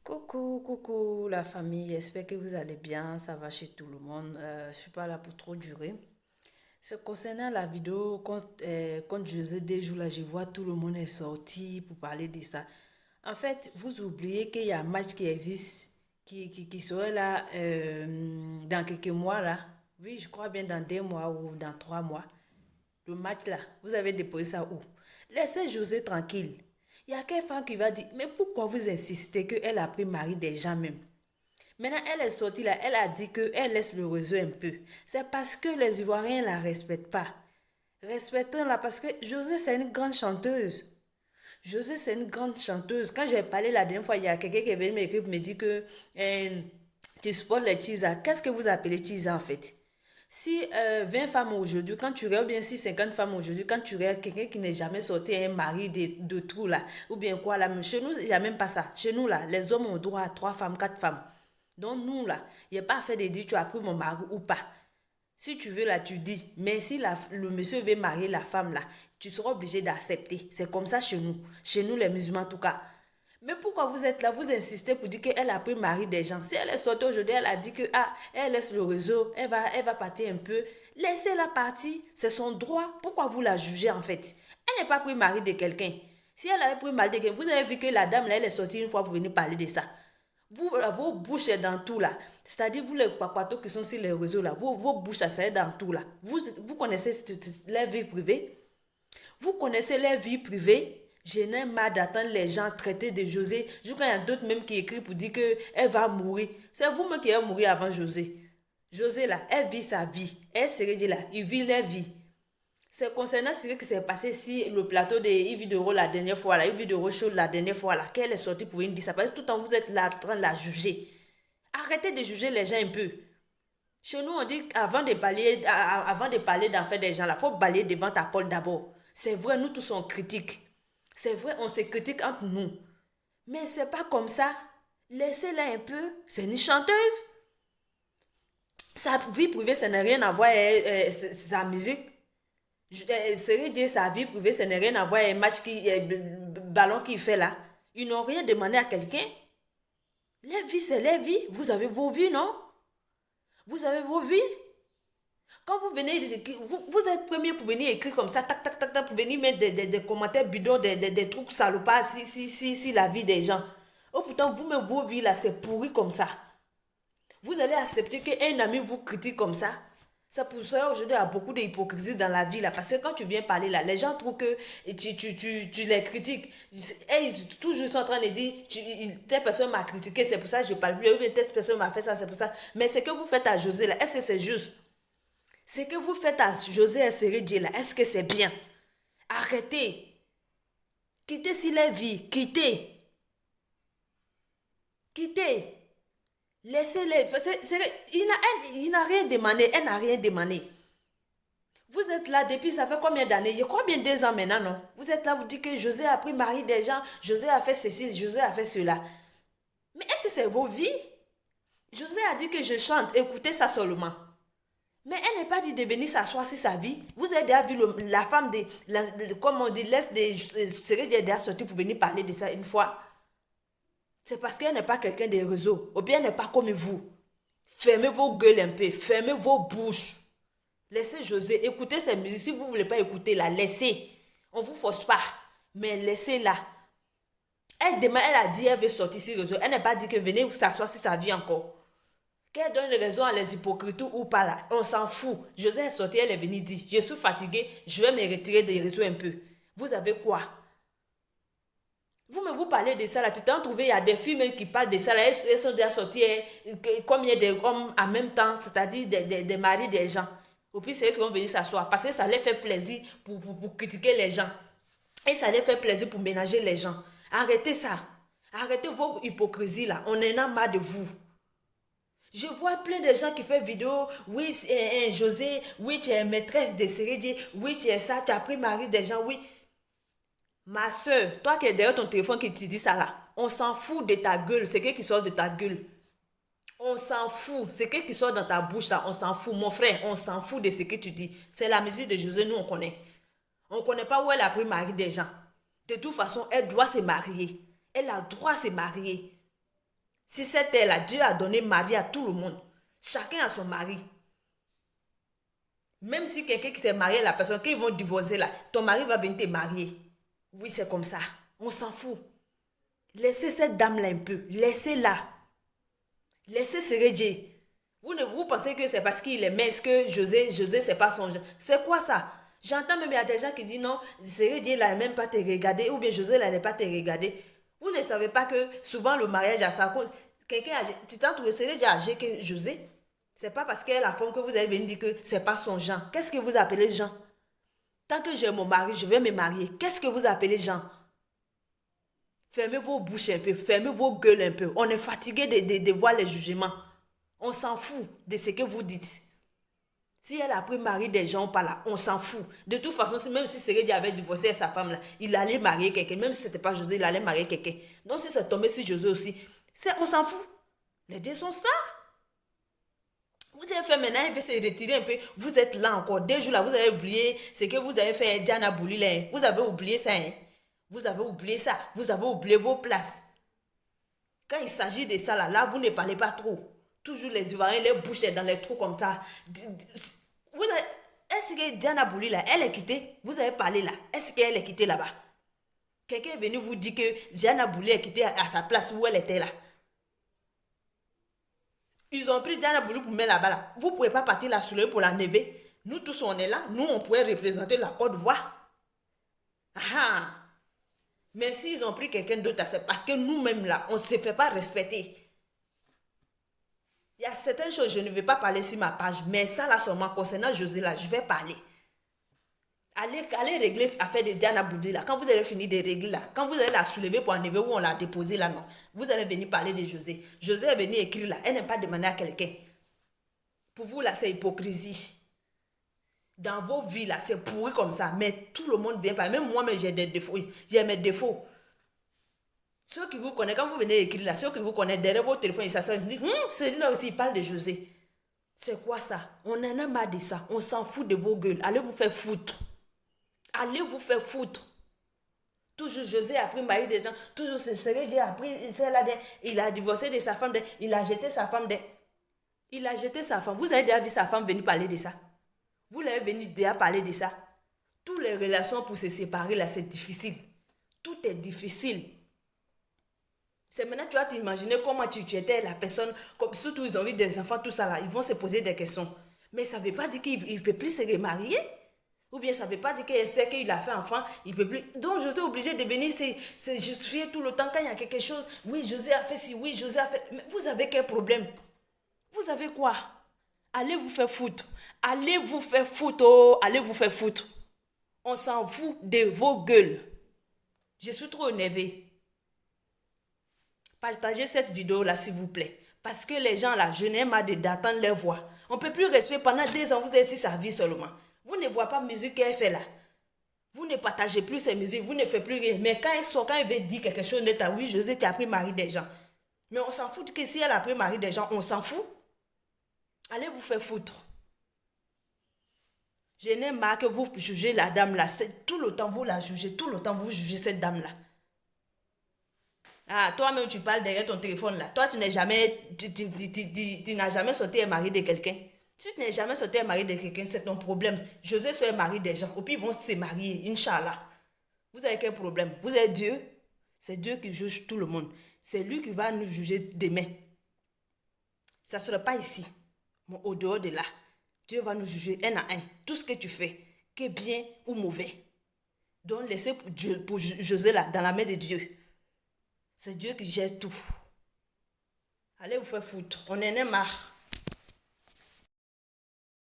Coucou la famille, j'espère que vous allez bien, ça va chez tout le monde. Je suis pas là pour trop durer. C'est concernant la vidéo quand José déjoue là, je vois tout le monde est sorti pour parler de ça. En fait, vous oubliez qu'il y a un match qui existe, qui serait là dans quelques mois là. Oui, je crois bien dans 2 mois ou dans 3 mois. Le match là, vous avez déposé ça où? Laissez José tranquille. Il y a quelqu'un qui va dire, mais pourquoi vous insistez qu'elle a pris mari des gens même? Maintenant, elle est sortie là, elle a dit qu'elle laisse le réseau un peu. C'est parce que les Ivoiriens ne la respectent pas. Respectons-la parce que José, c'est une grande chanteuse. José, c'est une grande chanteuse. Quand j'ai parlé la dernière fois, il y a quelqu'un qui est venu m'écrire pour me dire que tu supportes les Chisa. Qu'est-ce que vous appelez Chisa en fait? Si 20 femmes aujourd'hui, quand tu regardes, ou bien si 50 femmes aujourd'hui, quand tu regardes quelqu'un qui n'est jamais sorti un mari de tout là, ou bien quoi là, chez nous, il n'y a même pas ça. Chez nous là, les hommes ont droit à 3 femmes, 4 femmes. Donc nous là, il n'y a pas fait de dire tu as pris mon mari ou pas. Si tu veux là, tu dis. Mais si le monsieur veut marier la femme là, tu seras obligé d'accepter. C'est comme ça chez nous. Chez nous les musulmans en tout cas. Mais pourquoi vous êtes là, vous insistez pour dire qu'elle a pris mari des gens? Si elle est sortie aujourd'hui, elle a dit que elle laisse le réseau, elle va partir un peu. Laissez-la partir, c'est son droit. Pourquoi vous la jugez en fait? Elle n'est pas pris mari de quelqu'un. Si elle avait pris mari de quelqu'un, vous avez vu que la dame là, elle est sortie une fois pour venir parler de ça. Vous, vos bouches est dans tout là. C'est-à-dire, vous les papatos qui sont sur les réseaux là, vos bouches, ça c'est dans tout là. Vous connaissez leur vie privée? Vous connaissez leur vie privée? Je n'ai marre d'attendre les gens traiter de José. Je crois qu'il y a d'autres même qui écrivent pour dire qu'elle va mourir. C'est vous-même qui allez mourir avant José. José là, elle vit sa vie. Elle serait dit là, il vit leur vie. C'est concernant ce qui s'est passé sur le plateau de Yves de la dernière fois, là, Yves de Show la dernière fois, là, qu'elle est sortie pour une dire ça. Parce que tout le temps, vous êtes là en train de la juger. Arrêtez de juger les gens un peu. Chez nous, on dit avant de parler d'en faire des gens, il faut balayer devant ta porte d'abord. C'est vrai, nous tous on critique. C'est vrai, on se critique entre nous. Mais c'est pas comme ça. Laissez-la un peu. C'est une chanteuse. Sa vie privée, ça n'a rien à voir avec sa musique. Serait dire sa vie privée, ça n'a rien à voir avec un match ballon qu'il fait là. Ils n'ont rien demandé à quelqu'un. Les vies, c'est les vies. Vous avez vos vies, non? Vous avez vos vies. Quand vous venez, vous êtes premier pour venir écrire comme ça, tac, tac, tac, tac, pour venir mettre des commentaires bidons, des trucs salopards si la vie des gens. Oh, pourtant, vous-même, vos vies là, c'est pourri comme ça. Vous allez accepter qu'un ami vous critique comme ça? C'est pour ça aujourd'hui il y a beaucoup d'hypocrisie dans la vie là. Parce que quand tu viens parler là, les gens trouvent que tu les critiques. Et toujours ils sont en train de dire, telle personne m'a critiqué, c'est pour ça que je parle plus. Ou bien telle personne m'a fait ça, c'est pour ça. Mais ce que vous faites à José là, est-ce que c'est juste? Ce que vous faites à José et Sérédier là, est-ce que c'est bien? Arrêtez. Quittez si les vies. Quittez. Quittez. Laissez-les. Il n'a rien demandé. Elle n'a rien demandé. Vous êtes là depuis ça fait combien d'années? Je crois bien 2 ans maintenant, non? Vous êtes là, vous dites que José a pris mari des gens, José a fait ceci, José a fait cela. Mais est-ce que c'est vos vies? José a dit que je chante, écoutez ça seulement. Mais elle n'est pas dit de venir s'asseoir sur sa vie. Vous avez déjà vu la femme comme on dit, laisse des serait déjà sorti pour venir parler de ça une fois. C'est parce qu'elle n'est pas quelqu'un des réseaux. Ou bien elle n'est pas comme vous. Fermez vos gueules un peu, fermez vos bouches. Laissez José, écoutez ses musiques. Si vous ne voulez pas écouter, la laissez. On ne vous force pas. Mais laissez-la. Elle a dit qu'elle veut sortir sur le réseau. Elle n'a pas dit que venez vous s'asseoir sur sa vie encore. Qu'elle donne raison à les hypocrites ou pas là, on s'en fout. José est sorti, elle est venue dire, je suis fatiguée, je vais me retirer des réseaux un peu. Vous avez quoi? Vous parlez de ça là, tu t'en trouvé, il y a des filles même qui parlent de ça là, elles sont déjà sorties, comme il y a des hommes en même temps, c'est-à-dire des maris des gens. Et puis c'est eux qui vont venir s'asseoir, parce que ça leur fait plaisir pour critiquer les gens. Et ça leur fait plaisir pour ménager les gens. Arrêtez ça. Arrêtez vos hypocrisies là, on en a marre de vous. Je vois plein de gens qui font vidéo. Oui, José, oui, tu es maîtresse de Sérédier. Oui, tu es ça, tu as pris mari des gens. Oui. Ma soeur, toi qui es derrière ton téléphone qui te dit ça là, on s'en fout de ta gueule. C'est qui sort de ta gueule. On s'en fout. C'est qui sort dans ta bouche là, on s'en fout. Mon frère, on s'en fout de ce que tu dis. C'est la musique de José, nous on connaît. On ne connaît pas où elle a pris mari des gens. De toute façon, elle doit se marier. Elle a droit à se marier. Si cette terre-là, Dieu a donné mari à tout le monde. Chacun a son mari. Même si quelqu'un qui s'est marié, la personne qu'ils vont divorcer là, ton mari va venir te marier. Oui, c'est comme ça. On s'en fout. Laissez cette dame-là un peu. Laissez-la. Laissez serrer Dieu. Vous pensez que c'est parce qu'il est mince que José, c'est pas son genre. C'est quoi ça? J'entends même, il y a des gens qui disent non, serrer Dieu là, même pas te regarder, ou bien José là, n'est pas te regarder. Vous ne savez pas que souvent le mariage a ça cause. Quelqu'un âgé, tu t'as trouvé serrer Dieu âgé que José? C'est pas parce qu'elle est la femme que vous allez venir dire que c'est pas son genre. Qu'est-ce que vous appelez Jean? Tant que j'ai mon mari, je vais me marier. Qu'est-ce que vous appelez Jean? Fermez vos bouches un peu, fermez vos gueules un peu. On est fatigué de voir les jugements. On s'en fout de ce que vous dites. Si elle a pris mari des gens pas là, on s'en fout. De toute façon, même si Seredi avait divorcé sa femme là, il allait marier quelqu'un. Même si c'était pas José, il allait marier quelqu'un. Donc si c'est tombé sur José aussi, on s'en fout. Les deux sont stars. Vous avez fait maintenant, il veut se retirer un peu. Vous êtes là encore. 2 jours là, vous avez oublié ce que vous avez fait Diana Bouli là. Vous avez oublié ça. Hein? Vous avez oublié ça. Vous avez oublié vos places. Quand il s'agit de ça là, vous ne parlez pas trop. Toujours les Ivoiriens, les bouches dans les trous comme ça. Est-ce que Diana Bouli là, elle est quittée? Vous avez parlé là. Est-ce qu'elle est quittée là-bas? Quelqu'un est venu vous dire que Diana Bouli est quittée à sa place où elle était là. Ils ont pris Diana Bouli pour mettre là-bas là. Vous ne pouvez pas partir la soulever pour la never. Nous tous on est là. Nous on pourrait représenter la Côte d'Ivoire. Ah. Mais s'ils ont pris quelqu'un d'autre, c'est parce que nous-mêmes là, on ne se fait pas respecter. Il y a certaines choses, je ne vais pas parler sur ma page, mais ça là seulement concernant José là, je vais parler. Allez régler l'affaire de Diana Bouli là. Quand vous allez finir de régler là, quand vous allez la soulever pour enlever où on l'a déposé là, non. Vous allez venir parler de José. José est venu écrire là, elle n'est pas demandé à quelqu'un. Pour vous là, c'est hypocrisie. Dans vos vies là, c'est pourri comme ça, mais tout le monde vient pas. Même moi, mais j'ai des défauts. J'ai mes défauts. Ceux qui vous connaissent, quand vous venez écrire là, ceux qui vous connaissent, derrière votre téléphone, ils s'assoient, ils disent, celui-là aussi, il parle de José. C'est quoi ça? On en a marre de ça. On s'en fout de vos gueules. Allez vous faire foutre. Allez vous faire foutre. Toujours José a pris mari des gens. Toujours Seredi a pris celle-là. Il a divorcé de sa femme. Il a jeté sa femme. Il a jeté sa femme. Vous avez déjà vu sa femme venir parler de ça? Vous l'avez venu déjà parler de ça? Toutes les relations pour se séparer là, c'est difficile. Tout est difficile. C'est maintenant tu vas t'imaginer comment tu étais la personne, comme surtout ils ont eu des enfants, tout ça là, ils vont se poser des questions. Mais ça ne veut pas dire qu'il ne peut plus se remarier. Ou bien ça ne veut pas dire qu'il sait qu'il a fait enfant, il ne peut plus. Donc je suis obligée de venir se justifier tout le temps quand il y a quelque chose. Oui, José a fait ci, oui, José a fait. Mais vous avez quel problème? Vous avez quoi? Allez vous faire foutre. Allez vous faire foutre, oh, allez vous faire foutre. On s'en fout de vos gueules. Je suis trop énervée. Partagez cette vidéo là s'il vous plaît. Parce que les gens là, je n'ai marre d'attendre leur voix. On ne peut plus rester pendant 2 ans, vous êtes ici sa vie seulement. Vous ne voyez pas la musique qu'elle fait là. Vous ne partagez plus ces musiques, vous ne faites plus rien. Mais quand elle sort, quand elle veut dire quelque chose net, oui, José, tu as pris mari des gens. Mais on s'en fout que si elle a pris mari des gens, on s'en fout. Allez vous faire foutre. Je n'ai marre que vous jugez la dame là. Tout le temps vous la jugez, tout le temps vous jugez cette dame là. Ah, toi-même, tu parles derrière ton téléphone là. Toi, tu n'as jamais, tu n'as jamais sauté un mari de quelqu'un. Si tu n'as jamais sauté un mari de quelqu'un, c'est ton problème. José soit un mari des gens. Ou puis ils vont se marier, Inch'Allah. Vous avez quel problème? Vous êtes Dieu? C'est Dieu qui juge tout le monde. C'est lui qui va nous juger demain. Ça ne sera pas ici, mais au dehors de là. Dieu va nous juger un à un. Tout ce que tu fais, que bien ou mauvais. Donc laissez pour José là, dans la main de Dieu. C'est Dieu qui gère tout. Allez vous faire foutre. On en a marre.